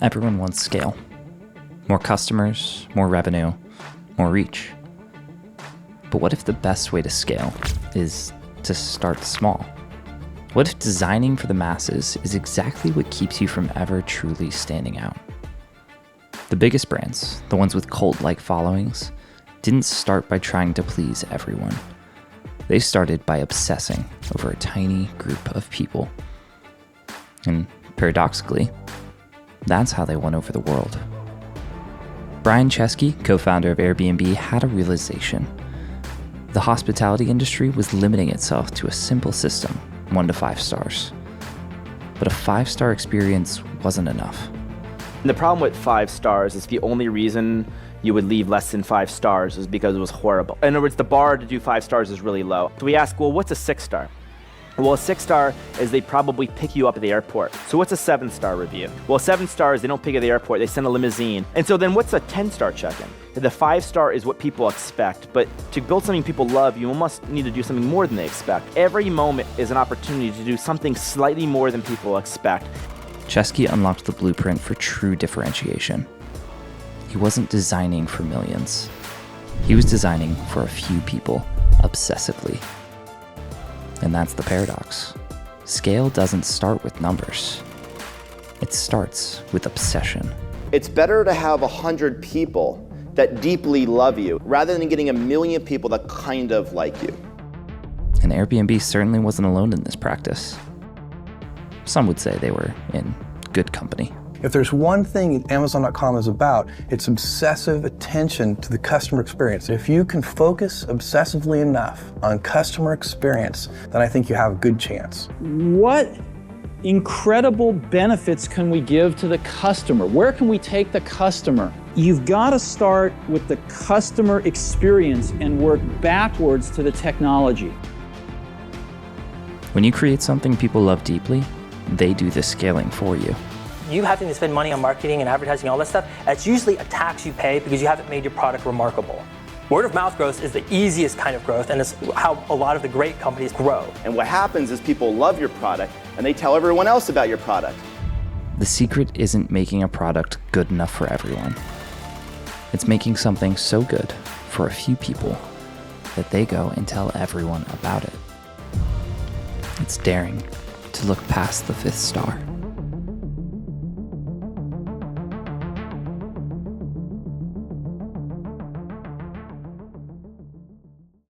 Everyone wants scale. More customers, more revenue, more reach. But what if the best way to scale is to start small? What if designing for the masses is exactly what keeps you from ever truly standing out? The biggest brands, the ones with cult-like followings, didn't start by trying to please everyone. They started by obsessing over a tiny group of people. And paradoxically, that's how they won over the world. Brian Chesky, co-founder of Airbnb, had a realization. The hospitality industry was limiting itself to a simple system, 1 to 5 stars. But a 5-star experience wasn't enough. And the problem with 5 stars is the only reason you would leave less than 5 stars is because it was horrible. In other words, the bar to do 5 stars is really low. So we ask, well, what's a 6-star? Well, a 6-star is they probably pick you up at the airport. So what's a 7-star review? Well, 7 stars, they don't pick you at the airport, they send a limousine. And so then what's a 10-star check-in? The 5-star is what people expect, but to build something people love, you almost need to do something more than they expect. Every moment is an opportunity to do something slightly more than people expect. Chesky unlocked the blueprint for true differentiation. He wasn't designing for millions. He was designing for a few people, obsessively. And that's the paradox. Scale doesn't start with numbers. It starts with obsession. It's better to have 100 people that deeply love you rather than getting 1 million people that kind of like you. And Airbnb certainly wasn't alone in this practice. Some would say they were in good company. If there's one thing Amazon.com is about, it's obsessive attention to the customer experience. If you can focus obsessively enough on customer experience, then I think you have a good chance. What incredible benefits can we give to the customer? Where can we take the customer? You've got to start with the customer experience and work backwards to the technology. When you create something people love deeply, they do the scaling for you. You having to spend money on marketing and advertising, all that stuff, it's usually a tax you pay because you haven't made your product remarkable. Word of mouth growth is the easiest kind of growth, and it's how a lot of the great companies grow. And what happens is people love your product and they tell everyone else about your product. The secret isn't making a product good enough for everyone. It's making something so good for a few people that they go and tell everyone about it. It's daring to look past the 5th star.